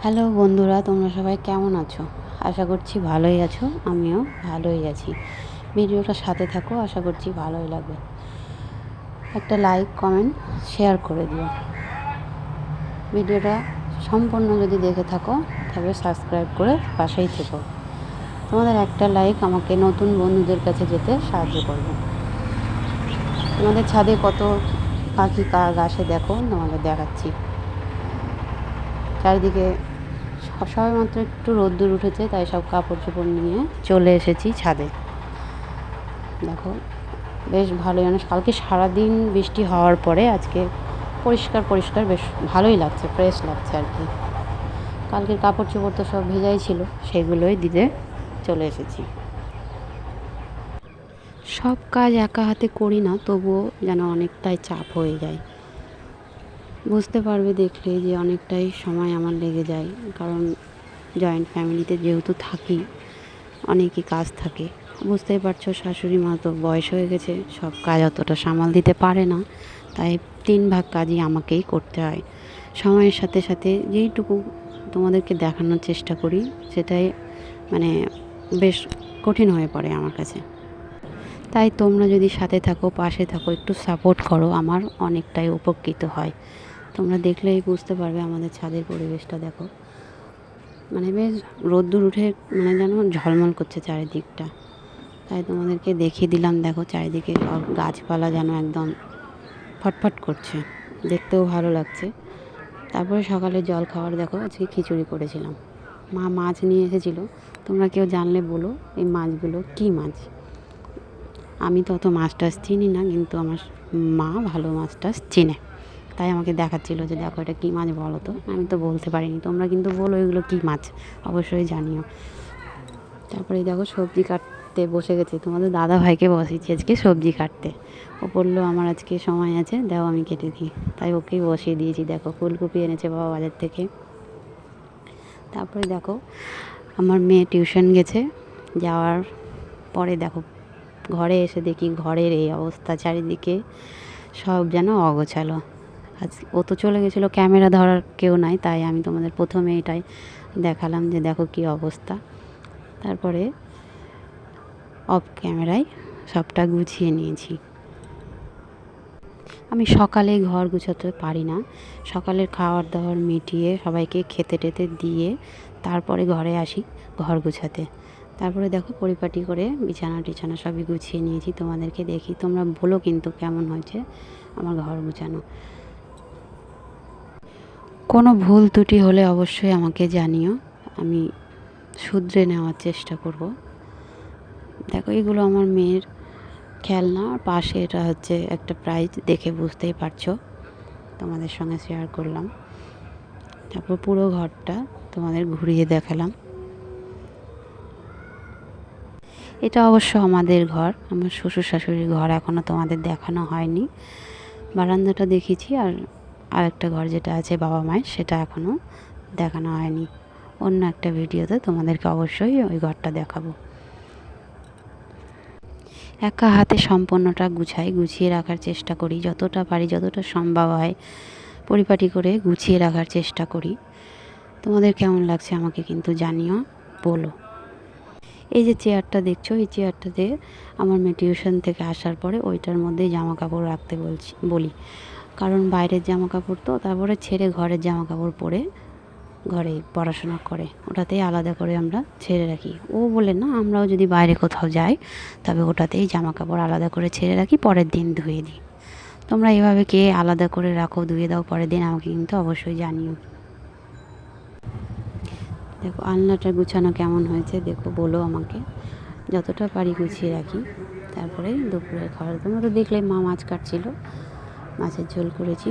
Hello বন্ধুরা, তোমরা সবাই কেমন আছো? আশা করছি ভালোই আছো। আমিও ভালোই আছি। ভিডিওটার সাথে থাকো, আশা করছি ভালোই লাগবে। একটা লাইক, কমেন্ট, শেয়ার করে দিও। ভিডিওটা সম্পূর্ণ যদি দেখে থাকো তবে সাবস্ক্রাইব করে পাশেই থেকো। তোমাদের একটা লাইক আমাকে নতুন বন্ধুদের কাছে যেতে সাহায্য করবে। তোমাদের ছাদে কত পাখি কাক আসে দেখো, তোমাদের দেখাচ্ছি। চারিদিকে সবেমাত্র একটু রোদ্দুর উঠেছে, তাই সব কাপড় চোপড় নিয়ে চলে এসেছি ছাদে। দেখো বেশ ভালোই, মানে কালকে সারাদিন বৃষ্টি হওয়ার পরে আজকে পরিষ্কার পরিষ্কার বেশ ভালোই লাগছে, ফ্রেশ লাগছে আর কি। কালকের কাপড় চোপড় তো সব ভেজাই ছিল, সেগুলোই দিতে চলে এসেছি। সব কাজ একা হাতে করি না, তবুও যেন অনেকটাই চাপ হয়ে যায়। বুঝতে পারবে দেখলে যে অনেকটাই সময় আমার লেগে যায়, কারণ জয়েন্ট ফ্যামিলিতে যেহেতু থাকি, অনেকই কাজ থাকে। বুঝতেই পারছো, শাশুড়ি মা তো বয়স হয়ে গেছে, সব কাজ অতটা সামাল দিতে পারে না, তাই 3 ভাগ কাজই আমাকেই করতে হয়। সময়ের সাথে সাথে যেইটুকু তোমাদেরকে দেখানোর চেষ্টা করি, সেটাই মানে বেশ কঠিন হয়ে পড়ে আমার কাছে। তাই তোমরা যদি সাথে থাকো, পাশে থাকো, একটু সাপোর্ট করো, আমার অনেকটাই উপকৃত হয়। তোমরা দেখলেই বুঝতে পারবে আমাদের ছাদের পরিবেশটা দেখো, মানে বেশ রোদ্দুর উঠে মানে যেন ঝলমল করছে চারিদিকটা। তাই তোমাদেরকে দেখিয়ে দিলাম। দেখো চারিদিকে সব গাছপালা যেন একদম ফটফট করছে, দেখতেও ভালো লাগছে। তারপরে সকালে জল খাওয়ার দেখো, আজকে খিচুড়ি করেছিলাম। মা মাছ নিয়ে এসেছিলো। তোমরা কেউ জানলে বলো এই মাছগুলো কী মাছ। আমি তো অত মাছ টাছ চিনি না, কিন্তু আমার মা ভালো মাছ টাছ চেনে, তাই আমাকে দেখাচ্ছিলো যে দেখো এটা কী মাছ বলো তো। আমি তো বলতে পারিনি, তোমরা কিন্তু বলো এগুলো কী মাছ, অবশ্যই জানিও। তারপরে দেখো সবজি কাটতে বসে গেছে, তোমাদের দাদা ভাইকে বসিয়েছি আজকে সবজি কাটতে। ও বললো আমার আজকে সময় আছে, দাও আমি কেটে দিই, তাই ওকেই বসিয়ে দিয়েছি। দেখো ফুলকপি এনেছে বাবা বাজার থেকে। তারপরে দেখো আমার মেয়ে টিউশন গেছে, যাওয়ার পরে দেখো ঘরে এসে দেখি ঘরের এই অবস্থা, চারিদিকে সব যেন অগোছালো। আজ ও তো চলে গেছিলো, ক্যামেরা ধরার কেউ নাই, তাই আমি তোমাদের প্রথমে এটাই দেখালাম যে দেখো কী অবস্থা। তারপরে অফ ক্যামেরায় সবটা গুছিয়ে নিয়েছি। আমি সকালে ঘর গুছাতে পারি না, সকালের খাওয়ার দাওয়ার মিটিয়ে সবাইকে খেতে টেতে দিয়ে তারপরে ঘরে আসি ঘর গুছাতে। তারপরে দেখো পরিপাটি করে বিছানা টিছানা সবই গুছিয়ে নিয়েছি, তোমাদেরকে দেখি। তোমরা বলো কিন্তু কেমন হয়েছে আমার ঘর গুছানো। কোনো ভুল ত্রুটি হলে অবশ্যই আমাকে জানিও, আমি শুধরে নেওয়ার চেষ্টা করব। দেখো এগুলো আমার মেয়ের খেলনা, আর পাশে এটা হচ্ছে একটা প্রাইজ, দেখে বুঝতেই পারছো, তোমাদের সঙ্গে শেয়ার করলাম। তারপর পুরো ঘরটা তোমাদের ঘুরিয়ে দেখালাম। এটা অবশ্য আমাদের ঘর, আমার শ্বশুর শাশুড়ির ঘর এখনও তোমাদের দেখানো হয়নি। বারান্দাটা দেখেছি, আর আরেকটা ঘর যেটা আছে বাবা মায়ের, সেটা এখনও দেখানো হয়নি। অন্য একটা ভিডিওতে তোমাদেরকে অবশ্যই ওই ঘরটা দেখাবো। একা হাতে সম্পূর্ণটা গুছিয়ে রাখার চেষ্টা করি, যতটা পারি, যতটা সম্ভব হয় পরিপাটি করে গুছিয়ে রাখার চেষ্টা করি। তোমাদের কেমন লাগছে আমাকে কিন্তু জানিও, বলো। এই যে চেয়ারটা দেখছো, এই চেয়ারটাতে আমার মেয়ে টিউশন থেকে আসার পরে ওইটার মধ্যেই জামা কাপড় রাখতে বলি, কারণ বাইরের জামা কাপড় তো তারপরে ছেড়ে ঘরের জামা কাপড় পরে ঘরে পড়াশোনা করে, ওটাতেই আলাদা করে আমরা ছেড়ে রাখি। ও বলে না, আমরাও যদি বাইরে কোথাও যাই তবে ওটাতেই জামা কাপড় আলাদা করে ছেড়ে রাখি, পরের দিন ধুয়ে দিই। তোমরা এভাবে কে আলাদা করে রাখো, ধুয়ে দাও পরের দিন, আমাকে কিন্তু অবশ্যই জানিও। দেখো আলনাটা গুছানো কেমন হয়েছে দেখো, বলো আমাকে। যতটা পারি গুছিয়ে রাখি। তারপরে দুপুরের খাবার তোমরা তো দেখলে মা মাছ কাটছিল, মাছের ঝোল করেছি।